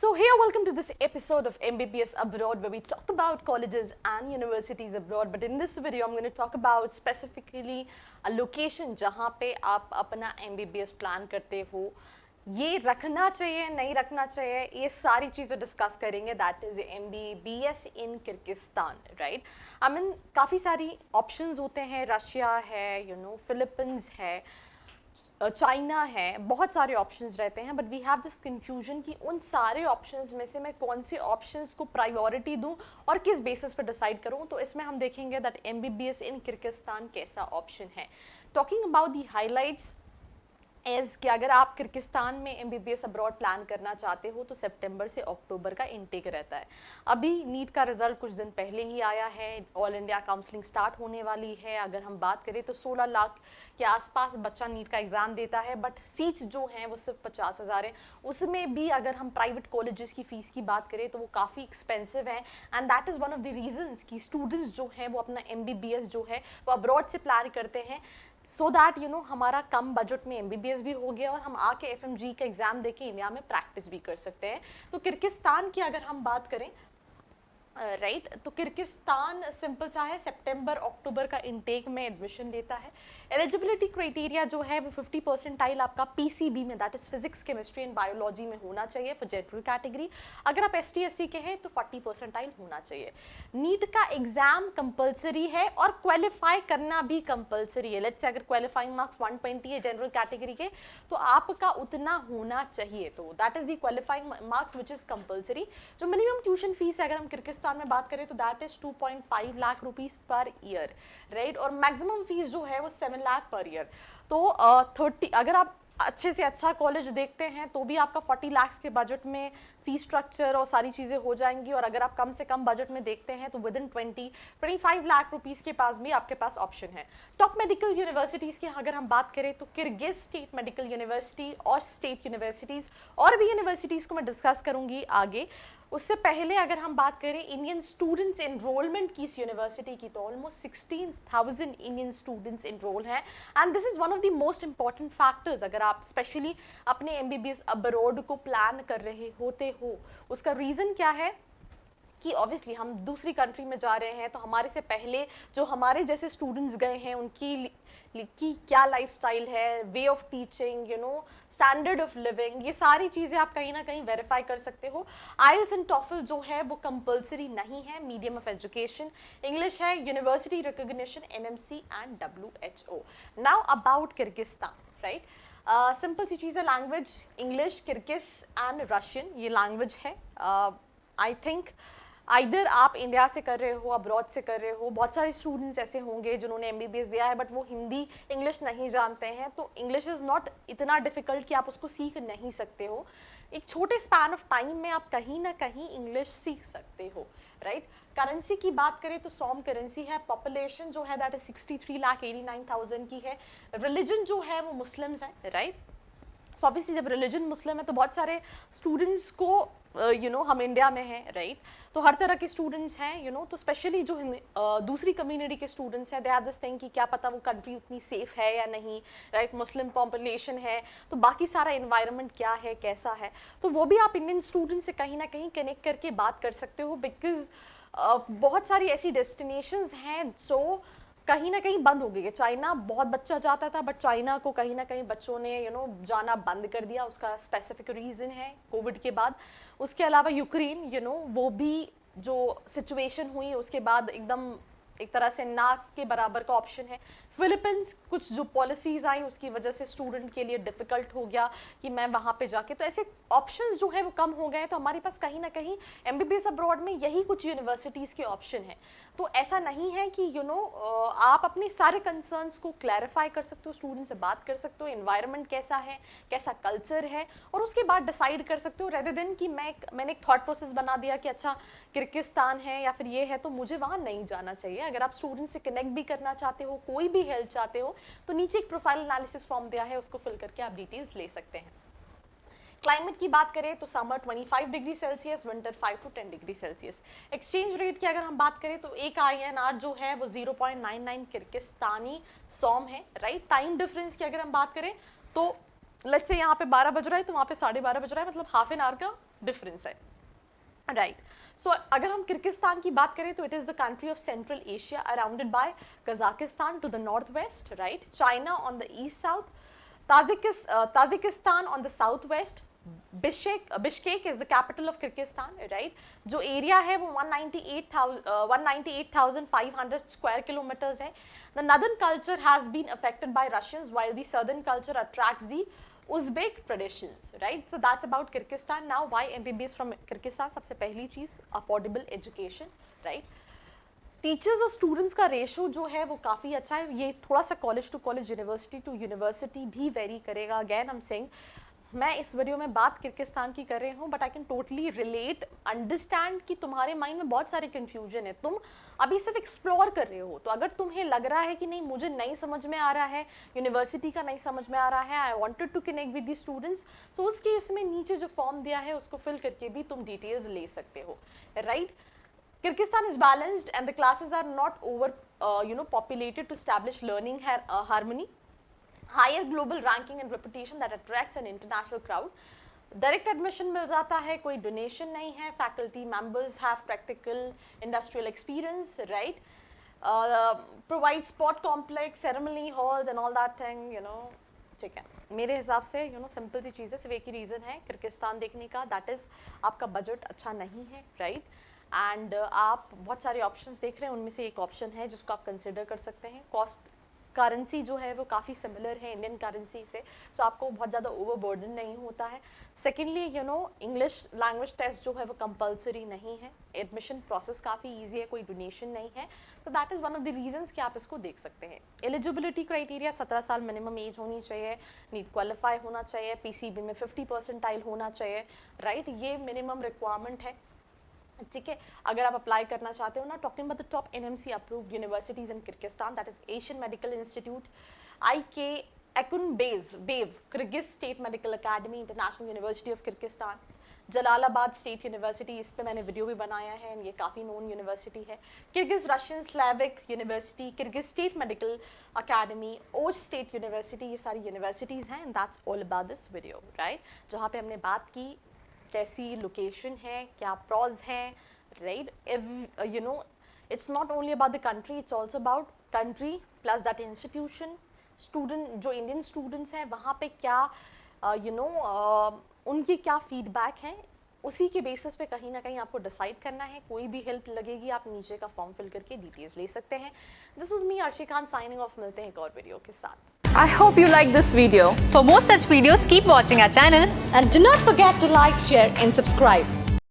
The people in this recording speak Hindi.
Welcome to this episode of MBBS Abroad, where we talk about colleges and universities abroad. But in this video, I'm going to talk about specifically a location जहाँ पे आप अपना MBBS प्लान करते हो, ये रखना चाहिए नहीं रखना चाहिए, ये सारी चीज़ें डिस्कस करेंगे. That is MBBS in Kyrgyzstan, right. I mean काफ़ी सारी ऑप्शंस होते हैं. रशिया है, फिलीपींस है, चाइना है, बहुत सारे ऑप्शंस रहते हैं. But we have this confusion कि उन सारे ऑप्शंस में से मैं कौन से ऑप्शंस को प्रायोरिटी दूं और किस बेसिस पर डिसाइड करूं. तो इसमें हम देखेंगे दैट MBBS इन किर्गिस्तान कैसा ऑप्शन है. Talking about the highlights as कि अगर आप किर्गिस्तान में MBBS अब्रॉड प्लान करना चाहते हो तो सितंबर से अक्टूबर का इनटेक रहता है. अभी नीट का रिजल्ट कुछ दिन पहले ही आया है. ऑल इंडिया काउंसलिंग स्टार्ट होने वाली है. अगर हम बात करें तो 16 लाख के आसपास बच्चा नीट का एग्ज़ाम देता है. बट सीट्स जो हैं वो सिर्फ 50,000 है. उसमें भी अगर हम प्राइवेट कॉलेजेस की फ़ीस की बात करें तो वो काफ़ी एक्सपेंसिव है. And that is one of the reasons कि स्टूडेंट्स जो हैं वो अपना MBBS जो है वो अब्रॉड से प्लान करते हैं, सो दैट हमारा कम बजट में MBBS भी हो गया और हम आके FMG का एग्ज़ाम देके इंडिया में प्रैक्टिस भी कर सकते हैं. तो किर्गिस्तान की अगर हम बात करें राइट तो किर्गिस्तान सिंपल सा है, सितंबर अक्टूबर का इनटेक में एडमिशन देता है. एलिजिबिलिटी क्राइटेरिया जो है वो 50 परसेंटाइल आपका PCB में, that is physics chemistry and biology में होना चाहिए फॉर जनरल कैटेगरी. अगर आप ST SC के हैं तो 40 परसेंटाइल होना चाहिए. नीट का एग्जाम कंपलसरी है और क्वालिफाई करना भी कंपलसरी है. लेट्स से अगर क्वालिफाइंग मार्क्स 120 है जनरल कैटेगरी के तो आपका उतना होना चाहिए. तो that is the qualifying marks which is compulsory. जो मिनिमम ट्यूशन फीस है अगर हम किर्गिस्तान में बात करें तो that is 2.5 lakh rupees per year, right. और मैक्सिमम फीस जो है वो 7 लाख पर ईयर. तो 30 अगर आप अच्छे से अच्छा कॉलेज देखते हैं तो भी आपका 40 लाख के बजट में फीस स्ट्रक्चर और सारी चीज़ें हो जाएंगी. और अगर आप कम से कम बजट में देखते हैं तो विद इन 25 लाख रुपीस के पास भी आपके पास ऑप्शन है. टॉप मेडिकल यूनिवर्सिटीज़ की अगर हम बात करें तो किर्गिज स्टेट मेडिकल यूनिवर्सिटी और स्टेट यूनिवर्सिटीज़ और भी यूनिवर्सिटीज़ को मैं डिस्कस करूँगी आगे. उससे पहले अगर हम बात करें इंडियन स्टूडेंट्स एनरोलमेंट की इस यूनिवर्सिटी की तो ऑलमोस्ट 16,000 इंडियन स्टूडेंट्स एनरोल हैं. And this is one of the most important factors अगर आप स्पेशली अपने MBBS अब्रॉड को प्लान कर रहे होते हो. उसका रीज़न क्या है कि ऑब्वियसली हम दूसरी कंट्री में जा रहे हैं तो हमारे से पहले जो हमारे जैसे स्टूडेंट्स गए हैं उनकी की क्या लाइफस्टाइल है, way of teaching, standard of living, ये सारी चीज़ें आप कहीं ना कहीं वेरीफाई कर सकते हो. IELTS एंड TOEFL जो है वो कंपलसरी नहीं है, मीडियम ऑफ एजुकेशन. इंग्लिश है, university recognition NMC and WHO. Now about Kyrgyzstan, right. Simple सी चीज़ है, language English, Kyrgyz and Russian ये लैंग्वेज है. आई थिंक आइदर आप इंडिया से कर रहे हो, अब्रॉड से कर रहे हो. बहुत सारे स्टूडेंट्स ऐसे होंगे जिन्होंने MBBS दिया है बट वो हिंदी इंग्लिश नहीं जानते हैं. तो इंग्लिश इज़ नॉट इतना डिफ़िकल्ट कि आप उसको सीख नहीं सकते हो. एक छोटे स्पैन ऑफ टाइम में आप कहीं ना कहीं इंग्लिश सीख सकते हो, राइट. करेंसी की बात करें तो सॉम करेंसी है. पॉपुलेशन जो है दैट इज 63,89,000 की है. रिलीजन जो है वो मुस्लिम्स है, राइट. सो ऑब्वियसली जब रिलीजन मुस्लिम है तो बहुत सारे स्टूडेंट्स को हम इंडिया में हैं, राइट. तो हर तरह के स्टूडेंट्स हैं, तो स्पेशली जो दूसरी कम्युनिटी के स्टूडेंट्स हैं दे हैव दिस थिंग कि क्या पता वो कंट्री उतनी सेफ है या नहीं, राइट. मुस्लिम पॉपुलेशन है तो बाकी सारा एनवायरनमेंट क्या है, कैसा है, तो वो भी आप इंडियन स्टूडेंट से कहीं ना कहीं कनेक्ट करके बात कर सकते हो. बिकॉज बहुत सारी ऐसी डेस्टिनेशंस हैं जो कहीं ना कहीं बंद हो गई है. चाइना बहुत बच्चा जाता था बट चाइना को कहीं ना कहीं बच्चों ने जाना बंद कर दिया. उसका स्पेसिफिक रीज़न है कोविड के बाद. उसके अलावा यूक्रेन वो भी जो सिचुएशन हुई उसके बाद एकदम एक तरह से नाक के बराबर का ऑप्शन है. फिलीपींस कुछ जो पॉलिसीज़ आई उसकी वजह से स्टूडेंट के लिए डिफ़िकल्ट हो गया कि मैं वहाँ पे जाके, तो ऐसे ऑप्शंस जो है वो कम हो गए हैं. तो हमारे पास कहीं ना कहीं MBBS अब्रॉड में यही कुछ यूनिवर्सिटीज़ के ऑप्शन हैं. तो ऐसा नहीं है कि आप अपने सारे कंसर्न्स को क्लैरिफाई कर सकते हो, स्टूडेंट से बात कर सकते हो, एनवायरनमेंट कैसा है, कैसा कल्चर है, और उसके बाद डिसाइड कर सकते हो रेदर देन कि मैंने एक थॉट प्रोसेस बना दिया कि अच्छा किर्गिस्तान है या फिर ये है तो मुझे वहाँ नहीं जाना चाहिए. अगर आप स्टूडेंट से कनेक्ट भी करना चाहते हो, कोई भी हेल्प चाहते हो, तो नीचे एक प्रोफाइल एनालिसिस फॉर्म दिया है, उसको फिल करके आप डिटेल्स ले सकते हैं. क्लाइमेट की बात करें तो summer 25 degree Celsius, winter 5 to 10 degree Celsius. Exchange rate की अगर हम बात करें तो एक INR जो है वो 0.99 किर्गिस्तानी सॉम है, राइट. टाइम डिफरेंस की अगर हम बात करें तो लेट्स से यहाँ पे 12 बज रहा है तो वहाँ पे 12:30 बज रहा है, मतलब हाफ एन आवर का डिफरेंस है, राइट. सो अगर हम किर्गिस्तान की बात करें तो it is the country of Central Asia arounded by Kazakhstan to the north west, right, China on the east south, Tajikistan on the south west, Bishkek is the capital of Kyrgyzstan, right. जो एरिया है वो 198,500 स्क्वायर किलोमीटर्स है. The northern culture has been affected by Russians while the southern culture attracts the Uzbek traditions, right? So that's about Kyrgyzstan. Now, why MBBS from Kyrgyzstan? सबसे पहली चीज़ affordable education, right? टीचर्स और स्टूडेंट्स का रेशो जो है वो काफ़ी अच्छा है. ये थोड़ा सा college to college, university to university भी वेरी करेगा. अगेन आई एम सेइंग, मैं इस वीडियो में बात किर्गिस्तान की कर रही हूँ, but I can totally relate, understand कि तुम्हारे माइंड में बहुत सारे कन्फ्यूजन है, तुम अभी सिर्फ एक्सप्लोर कर रहे हो. तो अगर तुम्हें लग रहा है कि नहीं मुझे नहीं समझ में आ रहा है, यूनिवर्सिटी का नहीं समझ में आ रहा है, I wanted to connect with the students, so उस केस में नीचे जो फॉर्म दिया है उसको फिल करके भी तुम डिटेल्स ले सकते हो, right. Kyrgyzstan is balanced and the classes are not over populated to establish learning harmony. Higher global ranking and reputation that attracts an international crowd. Direct admission मिल जाता है, कोई donation नहीं है. Faculty members have practical industrial experience, right? Provide sport complex, ceremony halls and all that thing, ठीक है. मेरे हिसाब से सिंपल सी चीज़ है, सिर्फ एक ही रीज़न है किर्गिस्तान देखने का, दैट इज़ आपका बजट अच्छा नहीं है, राइट. एंड आप बहुत सारे ऑप्शंस देख रहे हैं, उनमें से एक ऑप्शन है जिसको आप कंसिडर कर सकते हैं. कॉस्ट करेंसी जो है वो काफ़ी सिमिलर है इंडियन करेंसी से, सो आपको बहुत ज़्यादा ओवरबर्डन नहीं होता है. सेकेंडली इंग्लिश लैंग्वेज टेस्ट जो है वो कंपलसरी नहीं है. एडमिशन प्रोसेस काफ़ी ईजी है, कोई डोनेशन नहीं है. तो that is one of the reasons कि आप इसको देख सकते हैं. एलिजिबिलिटी क्राइटेरिया 17 साल मिनिमम एज होनी चाहिए, नीट क्वालिफाई होना चाहिए, PCB में 50 परसेंटाइल होना चाहिए, राइट. ये मिनिमम रिक्वायरमेंट है, ठीक है. अगर आप अप्लाई करना चाहते हो ना, talking about the top NMC approved universities in Kyrgyzstan, that is Asian medical institute, IK Ekunbev, Kyrgyz state medical academy, international university of Kyrgyzstan, Jalalabad state university, इस पे मैंने वीडियो भी बनाया है, ये काफ़ी नोन यूनिवर्सिटी है. Kyrgyz Russian Slavic university, Kyrgyz state medical academy, ओज स्टेट यूनिवर्सिटी, ये सारी यूनिवर्सिटीज़ हैं. And that's all about this video, right, जहाँ पे हमने बात की कैसी लोकेशन है, क्या प्रॉज है, right. It's not only about the country, it's also about country plus that institution. Student जो इंडियन स्टूडेंट्स हैं वहाँ पे क्या उनकी क्या फीडबैक है, उसी के बेसिस पे कहीं ना कहीं आपको डिसाइड करना है. कोई भी हेल्प लगेगी आप नीचे का फॉर्म फिल करके डिटेल्स ले सकते हैं. This was me Arshi Khan signing off. मिलते हैं एक और वीडियो के साथ. I hope you like this video. For more such videos, keep watching our channel. And do not forget to like, share and subscribe.